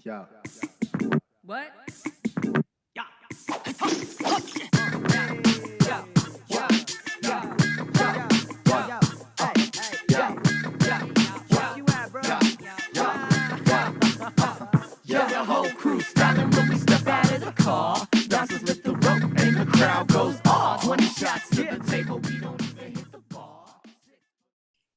Yeah. What? Yeah. Yeah, the whole crew styling when we step out of the car. Bouncers lift the rope and the crowd goes off. 20 shots to the table, we don't even hit the bar.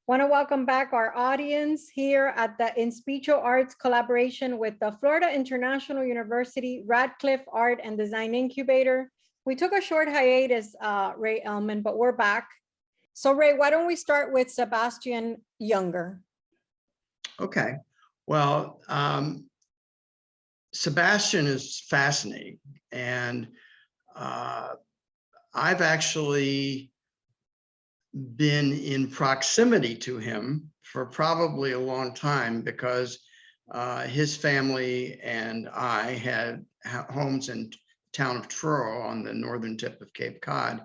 Want to welcome back our audience here at the Inspicio Arts collaboration with the Florida International University Ratcliffe Art and Design Incubator. We took a short hiatus, Ray Elman, but we're back. So Ray, why don't we start with Sebastian Junger? Okay, well, Sebastian is fascinating, and I've actually been in proximity to him for probably a long time because his family and I had homes in town of Truro on the northern tip of Cape Cod,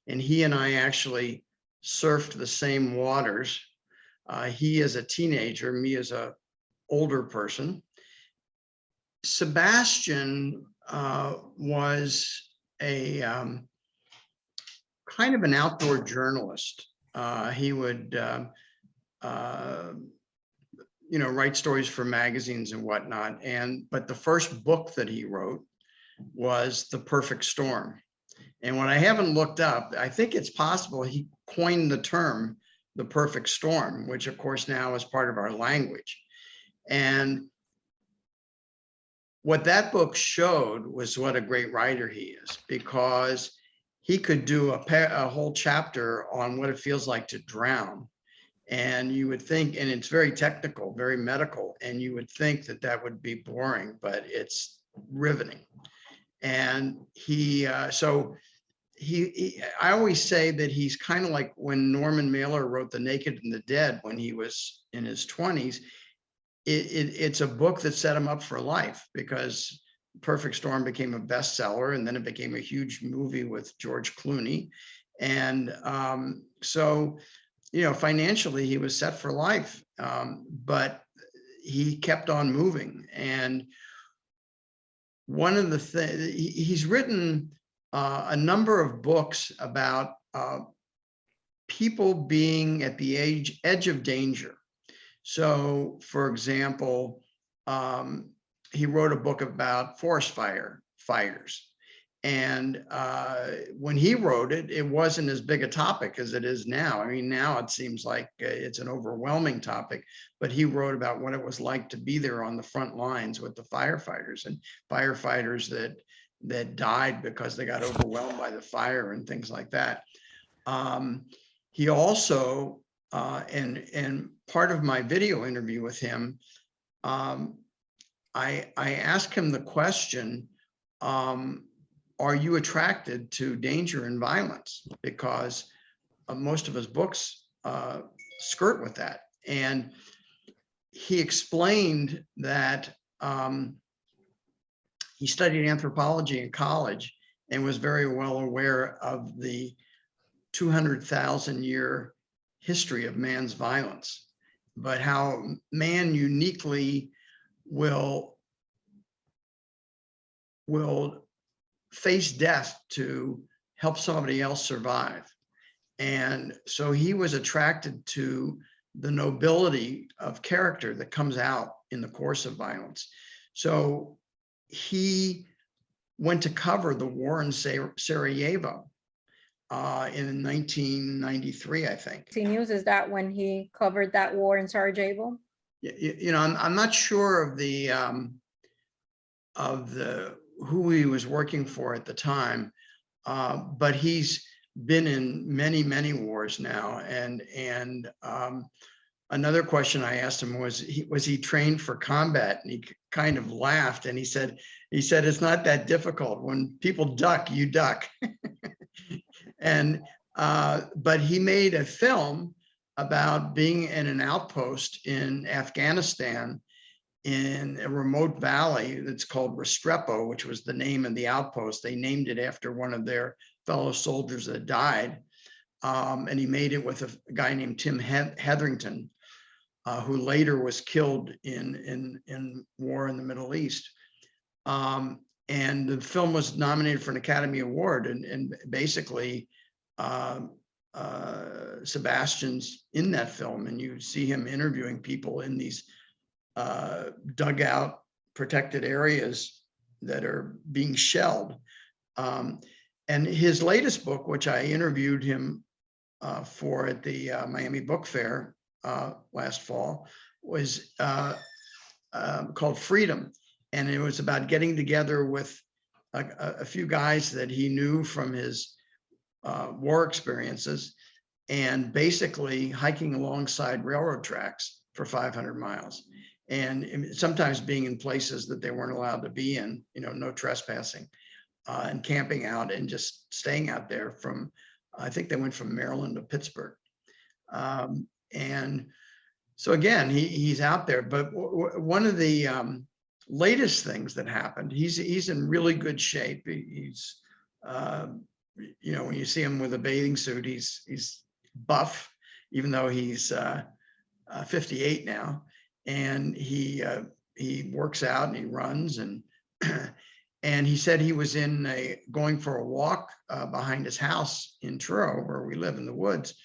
and he and I actually surfed the same waters. He as a teenager, me as a older person. Sebastian was a kind of an outdoor journalist. He would, write stories for magazines and whatnot. But the first book that he wrote was The Perfect Storm. And what I haven't looked up, I think it's possible he coined the term The Perfect Storm, which of course now is part of our language. And what that book showed was what a great writer he is, because he could do a whole chapter on what it feels like to drown. And you would think, and it's very technical, very medical, and you would think that that would be boring, but it's riveting. And I always say that he's kind of like when Norman Mailer wrote The Naked and the Dead when he was in his 20s. It's a book that set him up for life, because Perfect Storm became a bestseller, and then it became a huge movie with George Clooney. And financially he was set for life, but he kept on moving. And one of the things, he's written a number of books about people being at the edge of danger. So, for example, he wrote a book about forest fires. And when he wrote it, it wasn't as big a topic as it is now. I mean, now it seems like it's an overwhelming topic, but he wrote about what it was like to be there on the front lines with the firefighters, and firefighters that died because they got overwhelmed by the fire and things like that. He also, and part of my video interview with him, I asked him the question, are you attracted to danger and violence? Because most of his books skirt with that. And he explained that he studied anthropology in college and was very well aware of the 200,000-year history of man's violence, but how man uniquely will face death to help somebody else survive. And so he was attracted to the nobility of character that comes out in the course of violence. So he went to cover the war in Sarajevo in 1993, I think. News, is that when he covered that war in Sarajevo? I'm not sure of the who he was working for at the time, but he's been in many, many wars now. And another question I asked him was he trained for combat? And he kind of laughed, and he said it's not that difficult. When people duck, you duck. And but he made a film about being in an outpost in Afghanistan in a remote valley that's called Restrepo, which was the name of the outpost. They named it after one of their fellow soldiers that died. And he made it with a guy named Tim Hetherington. who later was killed in war in the Middle East. And the film was nominated for an Academy Award, and basically Sebastian's in that film, and you see him interviewing people in these dugout protected areas that are being shelled. And his latest book, which I interviewed him for at the Miami Book Fair last fall, was called Freedom. And it was about getting together with a few guys that he knew from his war experiences, and basically hiking alongside railroad tracks for 500 miles. And sometimes being in places that they weren't allowed to be in, no trespassing, and camping out and just staying out there from, I think they went from Maryland to Pittsburgh. And so again, he's out there, but one of the latest things that happened, he's in really good shape. He's, when you see him with a bathing suit, he's buff, even though he's 58 now. And he works out and he runs, and and he said he was going for a walk behind his house in Truro, where we live in the woods,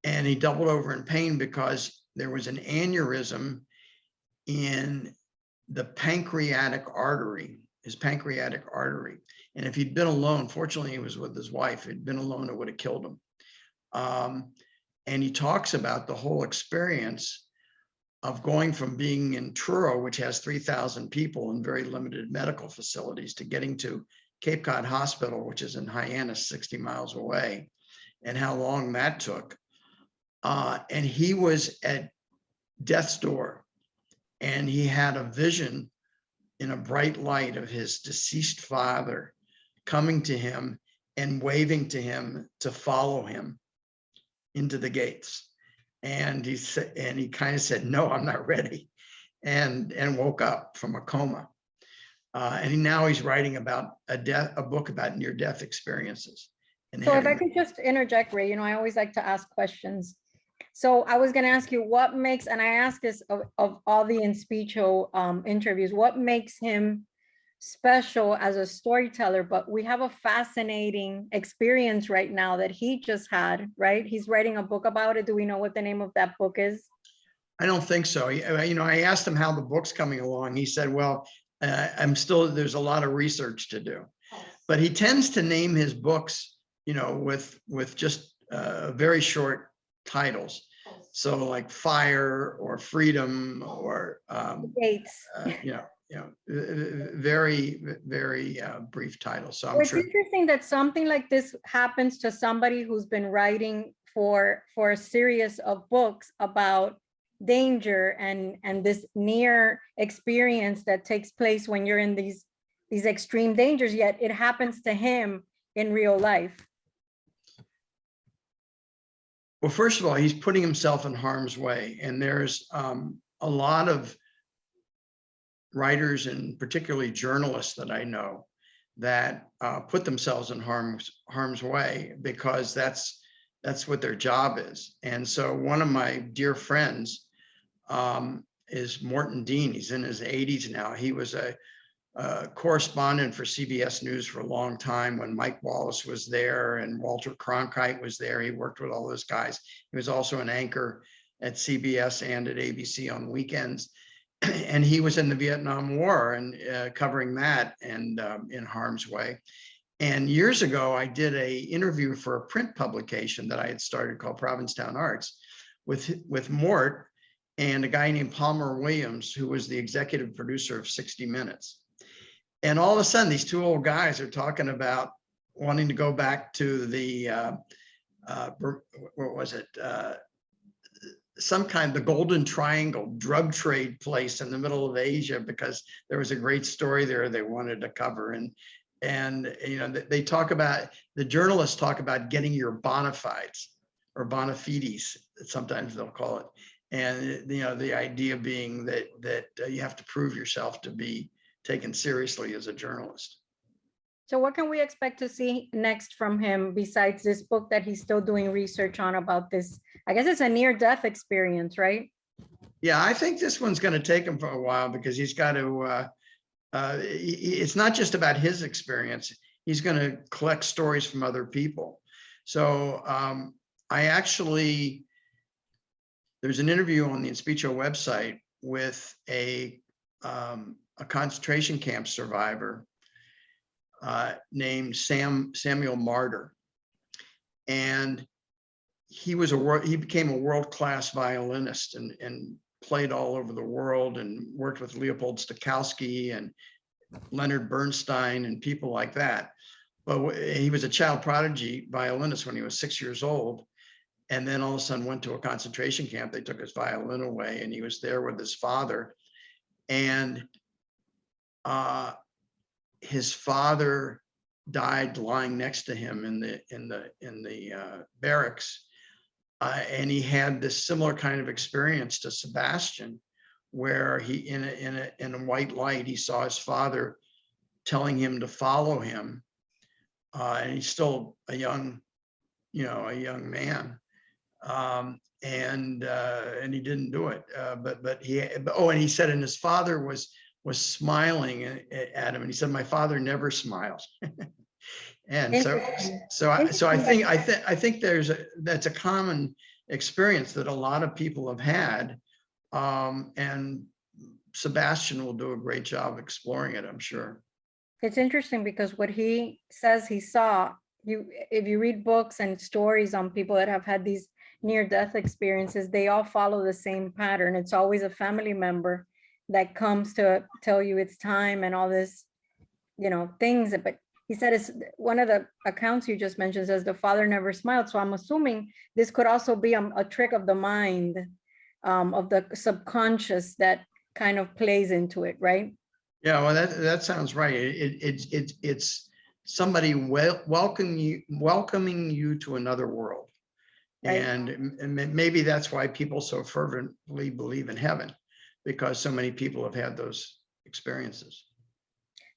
and he doubled over in pain because there was an aneurysm in the pancreatic artery, his pancreatic artery. And if he'd been alone, fortunately he was with his wife, if he'd been alone, it would have killed him. And he talks about the whole experience of going from being in Truro, which has 3,000 people and very limited medical facilities, to getting to Cape Cod Hospital, which is in Hyannis, 60 miles away, and how long that took. And he was at death's door, and he had a vision in a bright light of his deceased father coming to him and waving to him to follow him into the gates. And he said, and he kind of said, "No, I'm not ready," and woke up from a coma. And now he's writing about a book about near-death experiences. And so if I could just interject, Ray, I always like to ask questions. So I was going to ask you what makes, and I ask this of all the Inspicio interviews, what makes him special as a storyteller? But we have a fascinating experience right now that he just had, right? He's writing a book about it. Do we know what the name of that book is? I don't think so. I asked him how the book's coming along. He said, well, there's a lot of research to do. But he tends to name his books, with just very short titles. So like Fire or Freedom or Dates. Very, very brief titles. So It's interesting that something like this happens to somebody who's been writing for a series of books about danger and this near experience that takes place when you're in these extreme dangers, yet it happens to him in real life. Well, first of all, he's putting himself in harm's way, and there's a lot of writers and particularly journalists that I know that put themselves in harm's way because that's what their job is. And so one of my dear friends is Morton Dean. He's in his 80s now. He was a correspondent for CBS News for a long time when Mike Wallace was there and Walter Cronkite was there. He worked with all those guys. He was also an anchor at CBS and at ABC on weekends. And he was in the Vietnam War and covering that and in harm's way. And years ago, I did an interview for a print publication that I had started called Provincetown Arts with Mort and a guy named Palmer Williams, who was the executive producer of 60 Minutes. And all of a sudden, these two old guys are talking about wanting to go back to the, what was it? The Golden Triangle drug trade place in the middle of Asia, because there was a great story there they wanted to cover. And they talk about, the journalists talk about getting your bona fides or bona fides, sometimes they'll call it. And, the idea being that you have to prove yourself to be taken seriously as a journalist. So what can we expect to see next from him besides this book that he's still doing research on about this? I guess it's a near-death experience, right? Yeah, I think this one's going to take him for a while because he's got to, it's not just about his experience. He's going to collect stories from other people. So I actually, there's an interview on the Inspicio website with a concentration camp survivor named Samuel Martyr. And he became a world-class violinist and played all over the world and worked with Leopold Stokowski and Leonard Bernstein and people like that. But he was a child prodigy violinist when he was 6 years old. And then all of a sudden went to a concentration camp. They took his violin away and he was there with his father. And his father died lying next to him in the barracks. And he had this similar kind of experience to Sebastian, where he in a white light, he saw his father telling him to follow him. And he's still a young man. And he didn't do it. And he said, and his father was smiling at him, and he said, "My father never smiles." And so I think that's a common experience that a lot of people have had, and Sebastian will do a great job exploring it, I'm sure. It's interesting because what he says he saw, if you read books and stories on people that have had these near-death experiences, they all follow the same pattern. It's always a family member that comes to tell you it's time and all this, things. But he said it's one of the accounts you just mentioned says the father never smiled. So I'm assuming this could also be a trick of the mind, of the subconscious that kind of plays into it, right? Yeah, well, that sounds right. It's somebody welcoming you to another world. Right. And maybe that's why people so fervently believe in heaven, because so many people have had those experiences.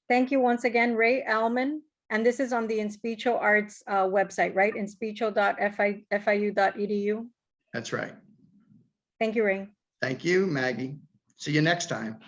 Thank you once again, Ray Allman. And this is on the Inspicio Arts website, right? Inspicio.fiu.edu. That's right. Thank you, Ray. Thank you, Maggie. See you next time.